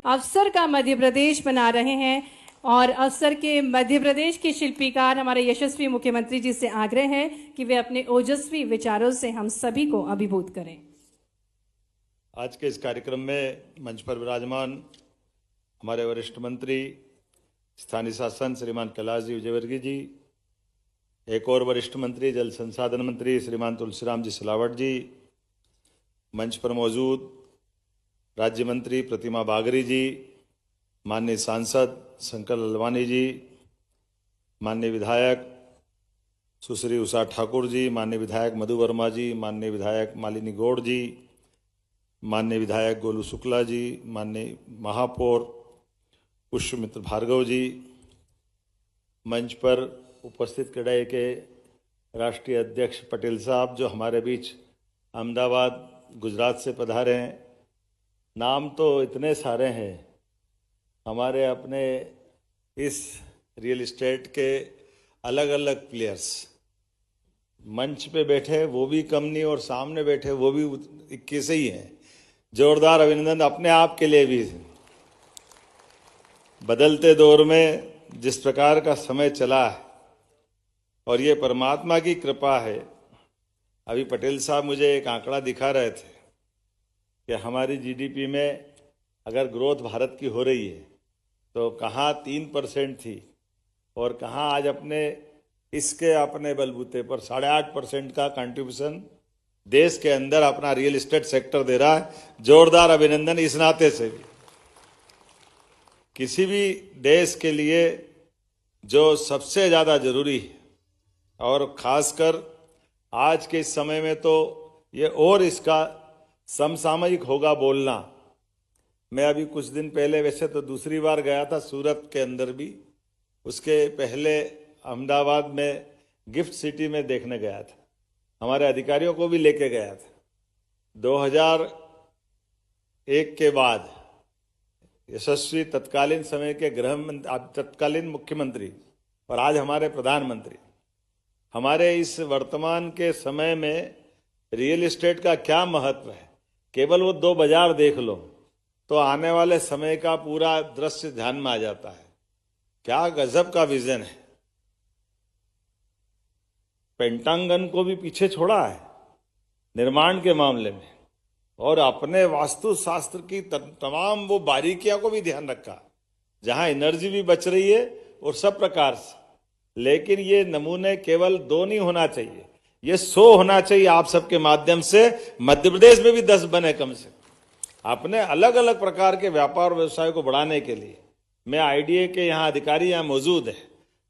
अवसर का मध्य प्रदेश बना रहे हैं और अवसर के मध्य प्रदेश के शिल्पीकार हमारे यशस्वी मुख्यमंत्री जी से आग्रह है कि वे अपने ओजस्वी विचारों से हम सभी को अभिभूत करें। आज के इस कार्यक्रम में मंच पर विराजमान हमारे वरिष्ठ मंत्री स्थानीय शासन श्रीमान कैलाश जी विजयवर्गीय जी, एक और वरिष्ठ मंत्री जल संसाधन मंत्री श्रीमान तुलसीराम जी सिलावट जी, मंच पर मौजूद राज्य मंत्री प्रतिमा बागरी जी, माननीय सांसद शंकर ललवानी जी, माननीय विधायक सुश्री उषा ठाकुर जी, माननीय विधायक मधु वर्मा जी, माननीय विधायक मालिनी गौड़ जी, माननीय विधायक गोलू शुक्ला जी, माननीय महापौर पुष्पमित्र भार्गव जी, मंच पर उपस्थित क्रेडाई के राष्ट्रीय अध्यक्ष पटेल साहब जो हमारे बीच अहमदाबाद गुजरात से पधारे हैं। नाम तो इतने सारे हैं हमारे अपने इस रियल एस्टेट के अलग अलग प्लेयर्स, मंच पे बैठे वो भी कम नहीं और सामने बैठे वो भी 21 ही हैं। जोरदार अभिनंदन अपने आप के लिए भी। बदलते दौर में जिस प्रकार का समय चला है और ये परमात्मा की कृपा है। अभी पटेल साहब मुझे एक आंकड़ा दिखा रहे थे कि हमारी जीडीपी में अगर ग्रोथ भारत की हो रही है तो कहाँ 3% थी और कहाँ आज अपने बलबूते पर 8.5% का कंट्रीब्यूशन देश के अंदर अपना रियल एस्टेट सेक्टर दे रहा है। जोरदार अभिनंदन इस नाते से भी। किसी भी देश के लिए जो सबसे ज़्यादा जरूरी है और खासकर आज के इस समय में तो ये और इसका समसामयिक होगा बोलना। मैं अभी कुछ दिन पहले वैसे तो दूसरी बार गया था सूरत के अंदर भी, उसके पहले अहमदाबाद में गिफ्ट सिटी में देखने गया था, हमारे अधिकारियों को भी लेके गया था। 2001 के बाद यशस्वी तत्कालीन समय के तत्कालीन मुख्यमंत्री और आज हमारे प्रधानमंत्री, हमारे इस वर्तमान के समय में रियल एस्टेट का क्या महत्व है, केवल वो 2 बाजार देख लो तो आने वाले समय का पूरा दृश्य ध्यान में आ जाता है। क्या गजब का विजन है। पेंटांगन को भी पीछे छोड़ा है निर्माण के मामले में और अपने वास्तु शास्त्र की तमाम वो बारीकियों को भी ध्यान रखा, जहां एनर्जी भी बच रही है और सब प्रकार से। लेकिन ये नमूने केवल 2 नहीं होना चाहिए, ये 100 होना चाहिए। आप सबके माध्यम से मध्य प्रदेश में भी 10 बने कम से कम। अपने अलग अलग प्रकार के व्यापार व्यवसाय को बढ़ाने के लिए मैं आईडीए के यहाँ अधिकारी यहाँ मौजूद है,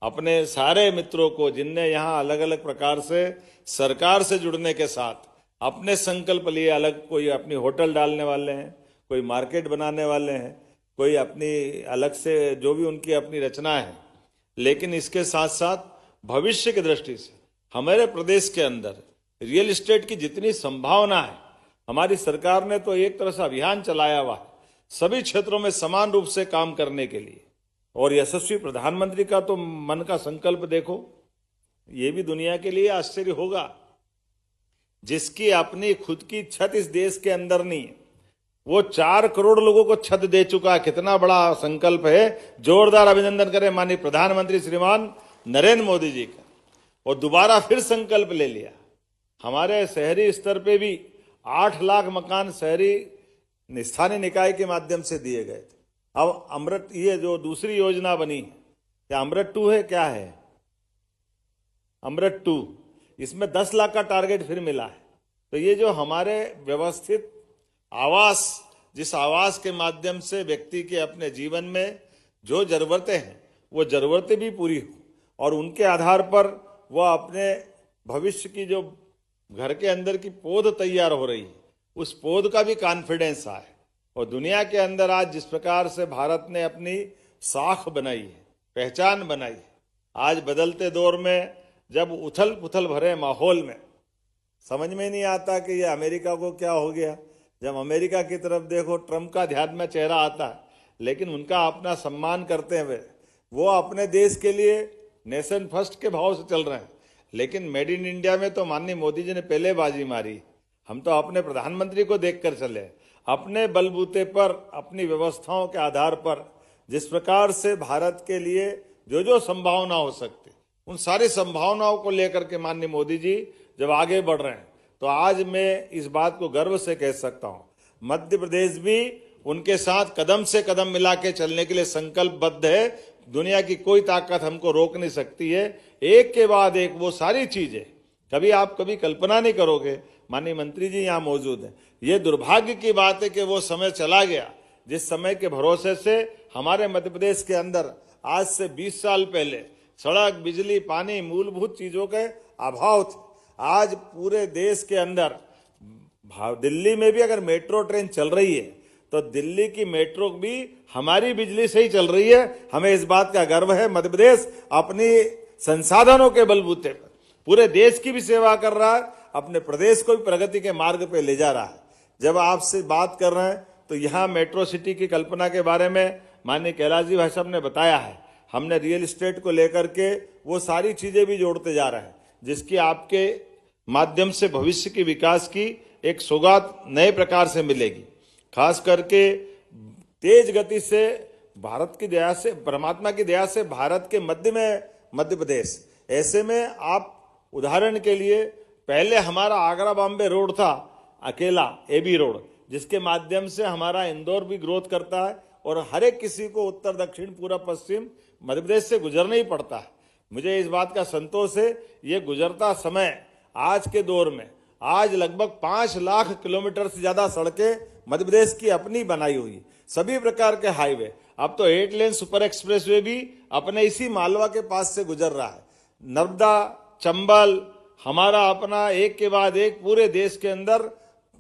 अपने सारे मित्रों को जिनने यहाँ अलग अलग प्रकार से सरकार से जुड़ने के साथ अपने संकल्प लिए, अलग कोई अपनी होटल डालने वाले हैं, कोई मार्केट बनाने वाले हैं, कोई अपनी अलग से जो भी उनकी अपनी रचना है। लेकिन इसके साथ साथ भविष्य की दृष्टि से हमारे प्रदेश के अंदर रियल एस्टेट की जितनी संभावना है, हमारी सरकार ने तो एक तरह से अभियान चलाया हुआ है सभी क्षेत्रों में समान रूप से काम करने के लिए। और यशस्वी प्रधानमंत्री का तो मन का संकल्प देखो, ये भी दुनिया के लिए आश्चर्य होगा। जिसकी अपनी खुद की छत इस देश के अंदर नहीं है, वो 4 करोड़ लोगों को छत दे चुका है। कितना बड़ा संकल्प है। जोरदार अभिनंदन करें माननीय प्रधानमंत्री श्रीमान नरेंद्र मोदी जी का। और दोबारा फिर संकल्प ले लिया। हमारे शहरी स्तर पे भी 8 लाख मकान शहरी स्थानीय निकाय के माध्यम से दिए गए थे। अब अमृत, ये जो दूसरी योजना बनी, क्या अमृत 2 है, क्या है अमृत 2, इसमें 10 लाख का टारगेट फिर मिला है। तो ये जो हमारे व्यवस्थित आवास, जिस आवास के माध्यम से व्यक्ति के अपने जीवन में जो जरूरतें हैं वो जरूरतें भी पूरी हो और उनके आधार पर वह अपने भविष्य की जो घर के अंदर की पौध तैयार हो रही है उस पौध का भी कॉन्फिडेंस आए। और दुनिया के अंदर आज जिस प्रकार से भारत ने अपनी साख बनाई है, पहचान बनाई है, आज बदलते दौर में जब उथल पुथल भरे माहौल में समझ में नहीं आता कि ये अमेरिका को क्या हो गया। जब अमेरिका की तरफ देखो ट्रंप का ध्यान में चेहरा आता है, लेकिन उनका अपना सम्मान करते हुए वो अपने देश के लिए नेशन फर्स्ट के भाव से चल रहे हैं। लेकिन मेड इन इंडिया में तो माननीय मोदी जी ने पहले बाजी मारी। हम तो अपने प्रधानमंत्री को देखकर चले। अपने बलबूते पर, अपनी व्यवस्थाओं के आधार पर जिस प्रकार से भारत के लिए जो जो संभावना हो सकती, उन सारी संभावनाओं को लेकर के माननीय मोदी जी जब आगे बढ़ रहे हैं, तो आज मैं इस बात को गर्व से कह सकता हूं, मध्य प्रदेश भी उनके साथ कदम से कदम मिला के चलने के लिए संकल्पबद्ध है। दुनिया की कोई ताकत हमको रोक नहीं सकती है। एक के बाद एक वो सारी चीजें कभी कल्पना नहीं करोगे। माननीय मंत्री जी यहाँ मौजूद हैं। ये दुर्भाग्य की बात है कि वो समय चला गया जिस समय के भरोसे से हमारे मध्य प्रदेश के अंदर आज से 20 साल पहले सड़क, बिजली, पानी, मूलभूत चीजों के अभाव थे। आज पूरे देश के अंदर, दिल्ली में भी अगर मेट्रो ट्रेन चल रही है तो दिल्ली की मेट्रो भी हमारी बिजली से ही चल रही है। हमें इस बात का गर्व है। मध्य प्रदेश अपनी संसाधनों के बलबूते पर पूरे देश की भी सेवा कर रहा है, अपने प्रदेश को भी प्रगति के मार्ग पे ले जा रहा है। जब आपसे बात कर रहे हैं तो यहाँ मेट्रो सिटी की कल्पना के बारे में माननीय कैलाश जी भाई साहब ने बताया है। हमने रियल एस्टेट को लेकर के वो सारी चीजें भी जोड़ते जा रहे हैं, जिसकी आपके माध्यम से भविष्य की विकास की एक सौगात नए प्रकार से मिलेगी। खास करके तेज गति से भारत की दया से, परमात्मा की दया से भारत के मध्य में मध्य प्रदेश, ऐसे में आप उदाहरण के लिए पहले हमारा आगरा बॉम्बे रोड था, अकेला एबी रोड, जिसके माध्यम से हमारा इंदौर भी ग्रोथ करता है और हर एक किसी को उत्तर दक्षिण पूर्व पश्चिम मध्य प्रदेश से गुजरना ही पड़ता है। मुझे इस बात का संतोष है, ये गुजरता समय आज के दौर में आज लगभग 5 लाख किलोमीटर से ज्यादा सड़कें मध्य प्रदेश की अपनी बनाई हुई, सभी प्रकार के हाईवे, अब तो 8 लेन सुपर एक्सप्रेसवे भी अपने इसी मालवा के पास से गुजर रहा है। नर्मदा, चंबल, हमारा अपना एक के बाद एक पूरे देश के अंदर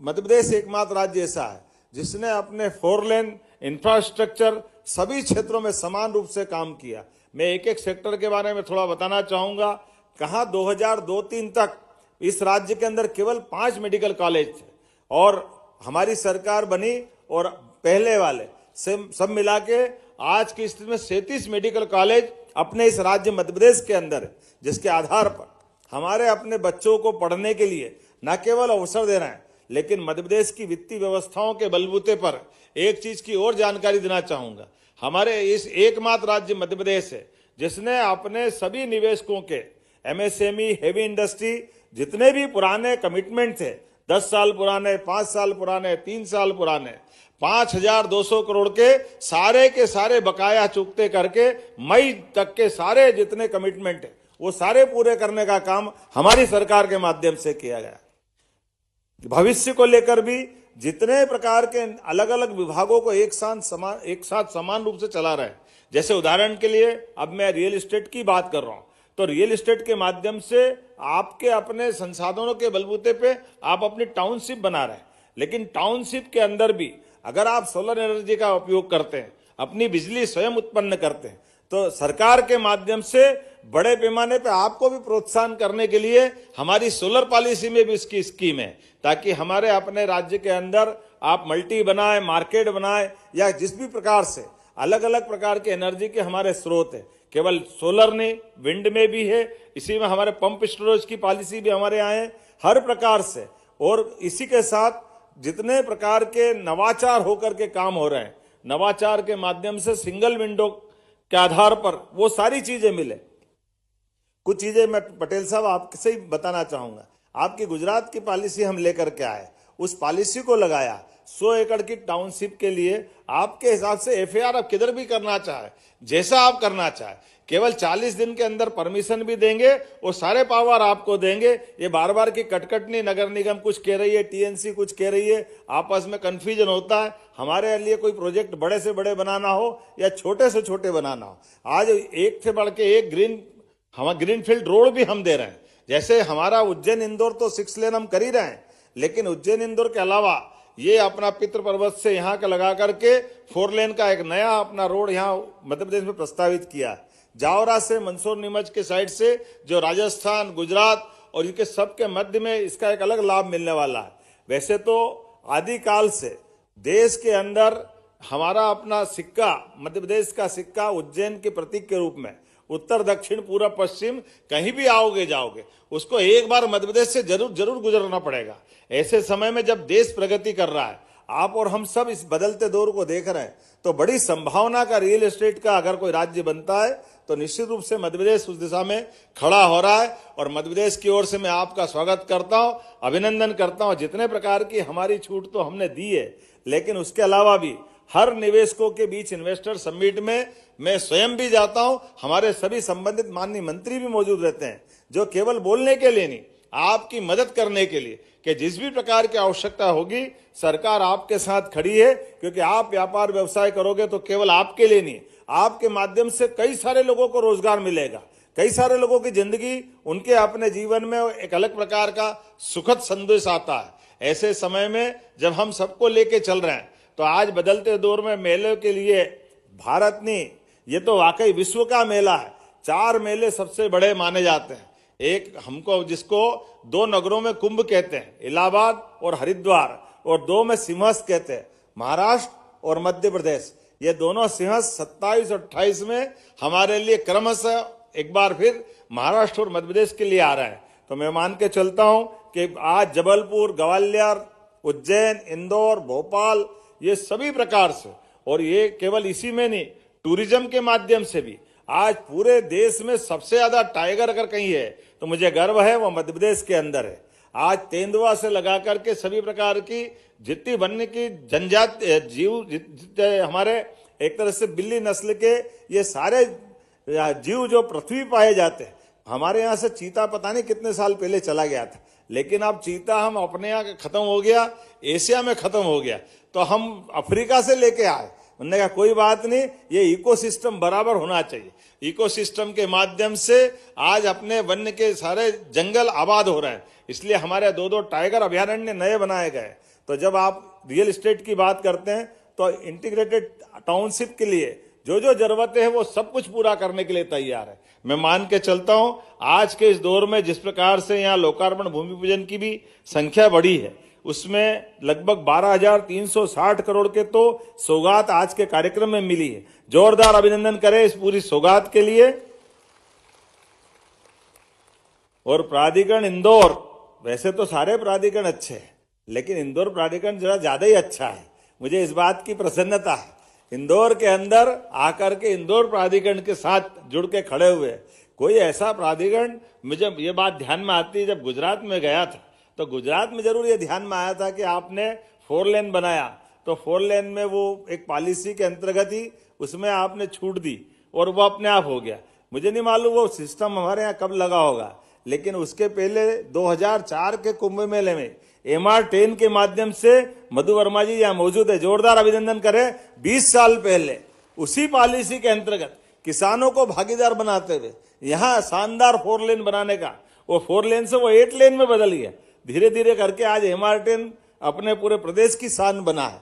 मध्य प्रदेश एकमात्र राज्य ऐसा है जिसने अपने 4 लेन इंफ्रास्ट्रक्चर सभी क्षेत्रों में समान रूप से काम किया। मैं एक एक सेक्टर के बारे में थोड़ा बताना चाहूंगा। कहाँ 2002-03 तक इस राज्य के अंदर केवल 5 मेडिकल कॉलेज थे और हमारी सरकार बनी और पहले वाले से सब मिला के आज की स्थिति में 37 मेडिकल कॉलेज अपने इस राज्य मध्य प्रदेश के अंदर है, जिसके आधार पर हमारे अपने बच्चों को पढ़ने के लिए न केवल अवसर दे रहे हैं, लेकिन मध्य प्रदेश की वित्तीय व्यवस्थाओं के बलबूते पर एक चीज की और जानकारी देना चाहूंगा। हमारे इस एकमात्र राज्य मध्य प्रदेश है जिसने अपने सभी निवेशकों के एमएसएमई, हेवी इंडस्ट्री, जितने भी पुराने कमिटमेंट थे, 10 साल पुराने, 5 साल पुराने, 3 साल पुराने, 5200 करोड़ के सारे बकाया चुकते करके मई तक के सारे जितने कमिटमेंट है वो सारे पूरे करने का काम हमारी सरकार के माध्यम से किया गया। भविष्य को लेकर भी जितने प्रकार के अलग अलग विभागों को एक साथ समान रूप से चला रहे हैं। जैसे उदाहरण के लिए अब मैं रियल एस्टेट की बात कर रहा हूं, तो रियल एस्टेट के माध्यम से आपके अपने संसाधनों के बलबूते पे आप अपनी टाउनशिप बना रहे हैं, लेकिन टाउनशिप के अंदर भी अगर आप सोलर एनर्जी का उपयोग करते हैं, अपनी बिजली स्वयं उत्पन्न करते हैं, तो सरकार के माध्यम से बड़े पैमाने पे आपको भी प्रोत्साहन करने के लिए हमारी सोलर पॉलिसी में भी इसकी स्कीम है, ताकि हमारे अपने राज्य के अंदर आप मल्टी बनाए, मार्केट बनाए, या जिस भी प्रकार से अलग अलग प्रकार के एनर्जी के हमारे स्रोत है, केवल सोलर नहीं, विंड में भी है, इसी में हमारे पंप स्टोरेज की पॉलिसी भी हमारे यहाँ है, हर प्रकार से। और इसी के साथ जितने प्रकार के नवाचार होकर के काम हो रहे हैं, नवाचार के माध्यम से सिंगल विंडो के आधार पर वो सारी चीजें मिले। कुछ चीजें मैं पटेल साहब आपसे ही बताना चाहूंगा। आपकी गुजरात की पॉलिसी हम लेकर के आए, उस पॉलिसी को लगाया 100 एकड़ की टाउनशिप के लिए। आपके हिसाब से एफआईआर आप किधर भी करना चाहे, जैसा आप करना चाहे, केवल 40 दिन के अंदर परमिशन भी देंगे और सारे पावर आपको देंगे। ये बार बार की कटकटनी, नगर निगम कुछ कह रही है, टीएनसी कुछ कह रही है, आपस में कंफ्यूजन होता है। हमारे लिए कोई प्रोजेक्ट बड़े से बड़े बनाना हो या छोटे से छोटे बनाना हो, आज एक से बढ़ के एक ग्रीन फील्ड रोड भी हम दे रहे हैं। जैसे हमारा उज्जैन इंदौर तो 6 लेन हम कर ही रहे हैं, लेकिन उज्जैन इंदौर के अलावा ये अपना पितृ पर्वत से यहाँ का लगा करके 4 लेन का एक नया अपना रोड यहाँ मध्य प्रदेश में प्रस्तावित किया। जावरा से मंदसौर नीमच के साइड से जो राजस्थान, गुजरात और इनके सबके मध्य में इसका एक अलग लाभ मिलने वाला है। वैसे तो आदिकाल से देश के अंदर हमारा अपना सिक्का, मध्य प्रदेश का सिक्का उज्जैन के प्रतीक के रूप में उत्तर, दक्षिण, पूर्व, पश्चिम कहीं भी आओगे जाओगे, उसको एक बार मध्य प्रदेश से जरूर गुजरना पड़ेगा। ऐसे समय में जब देश प्रगति कर रहा है, आप और हम सब इस बदलते दौर को देख रहे हैं, तो बड़ी संभावना का रियल एस्टेट का अगर कोई राज्य बनता है तो निश्चित रूप से मध्य प्रदेश उस दिशा में खड़ा हो रहा है। और मध्य प्रदेश की ओर से मैं आपका स्वागत करता हूं, अभिनंदन करता हूं। जितने प्रकार की हमारी छूट तो हमने दी है, लेकिन उसके अलावा भी हर निवेशकों के बीच इन्वेस्टर समिट में मैं स्वयं भी जाता हूं, हमारे सभी संबंधित माननीय मंत्री भी मौजूद रहते हैं, जो केवल बोलने के लिए नहीं, आपकी मदद करने के लिए कि जिस भी प्रकार की आवश्यकता होगी सरकार आपके साथ खड़ी है। क्योंकि आप व्यापार व्यवसाय करोगे तो केवल आपके लिए नहीं, आपके माध्यम से कई सारे लोगों को रोजगार मिलेगा, कई सारे लोगों की जिंदगी, उनके अपने जीवन में एक अलग प्रकार का सुखद संदेश आता है। ऐसे समय में जब हम सबको लेके चल रहे हैं, तो आज बदलते दौर में मेले के लिए भारत नहीं, ये तो वाकई विश्व का मेला है। 4 मेले सबसे बड़े माने जाते हैं। एक हमको जिसको 2 नगरों में कुंभ कहते हैं, इलाहाबाद और हरिद्वार, और 2 में सिंहस्थ कहते हैं, महाराष्ट्र और मध्य प्रदेश। ये दोनों सिंहस्थ 27 और 28 में हमारे लिए क्रमशः एक बार फिर महाराष्ट्र और मध्य प्रदेश के लिए आ रहा है। तो मैं मान के चलता हूं कि आज जबलपुर, ग्वालियर, उज्जैन, इंदौर, भोपाल, ये सभी प्रकार से, और ये केवल इसी में नहीं, टूरिज्म के माध्यम से भी आज पूरे देश में सबसे ज्यादा टाइगर अगर कहीं है तो मुझे गर्व है वो मध्य प्रदेश के अंदर है। आज तेंदुआ से लगा करके सभी प्रकार की जितनी वन्य की जनजाति जीव, जितने हमारे एक तरह से बिल्ली नस्ल के ये सारे जीव जो पृथ्वी पाए जाते हैं, हमारे यहाँ से चीता पता नहीं कितने साल पहले चला गया था, लेकिन अब चीता हम अपने यहाँ खत्म हो गया, एशिया में खत्म हो गया, तो हम अफ्रीका से लेके आए। उन्होंने कहा कोई बात नहीं, ये इकोसिस्टम बराबर होना चाहिए। इकोसिस्टम के माध्यम से आज अपने वन्य के सारे जंगल आबाद हो रहे हैं, इसलिए हमारे 2 टाइगर अभयारण्य नए बनाए गए। तो जब आप रियल एस्टेट की बात करते हैं तो इंटीग्रेटेड टाउनशिप के लिए जो जो जरूरतें हैं वो सब कुछ पूरा करने के लिए तैयार है। मैं मान के चलता हूं आज के इस दौर में जिस प्रकार से यहाँ लोकार्पण भूमि पूजन की भी संख्या बढ़ी है, उसमें लगभग 12,360 करोड़ के तो सौगात आज के कार्यक्रम में मिली है। जोरदार अभिनंदन करें इस पूरी सौगात के लिए। और प्राधिकरण इंदौर, वैसे तो सारे प्राधिकरण अच्छे हैं, लेकिन इंदौर प्राधिकरण जरा ज्यादा ही अच्छा है। मुझे इस बात की प्रसन्नता है, इंदौर के अंदर आकर के इंदौर प्राधिकरण के साथ जुड़ के खड़े हुए कोई ऐसा प्राधिकरण। मुझे ये बात ध्यान में आती है, जब गुजरात में गया था तो गुजरात में जरूर ये ध्यान में आया था कि आपने 4 लेन बनाया, तो 4 लेन में वो एक पॉलिसी के अंतर्गत ही उसमें आपने छूट दी और वो अपने आप हो गया। मुझे नहीं मालूम वो सिस्टम हमारे यहाँ कब लगा होगा, लेकिन उसके पहले 2004 के कुंभ मेले में MR10 के माध्यम से मधु वर्मा जी यहाँ मौजूद है, जोरदार अभिनंदन करें। 20 साल पहले उसी पॉलिसी के अंतर्गत किसानों को भागीदार बनाते हुए यहाँ शानदार 4 लेन बनाने का, वो 4 लेन से वो 8 लेन में बदल गया। धीरे धीरे करके आज MR10 अपने पूरे प्रदेश की शान बना है।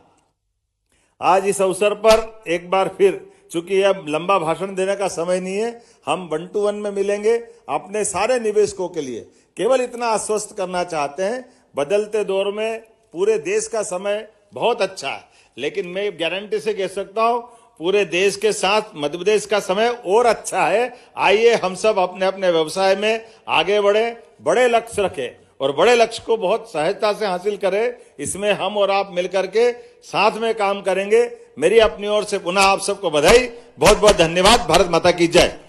आज इस अवसर पर एक बार फिर, चूंकि अब लंबा भाषण देने का समय नहीं है, हम 1 to 1 में मिलेंगे। अपने सारे निवेशकों के लिए केवल इतना आश्वस्त करना चाहते हैं, बदलते दौर में पूरे देश का समय बहुत अच्छा है, लेकिन मैं गारंटी से कह सकता हूं पूरे देश के साथ मध्य प्रदेश का समय और अच्छा है। आइए हम सब अपने अपने व्यवसाय में आगे बढ़े, बड़े लक्ष्य रखें और बड़े लक्ष्य को बहुत सहजता से हासिल करें। इसमें हम और आप मिलकर के साथ में काम करेंगे। मेरी अपनी ओर से पुनः आप सबको बधाई, बहुत बहुत धन्यवाद। भारत माता की जय।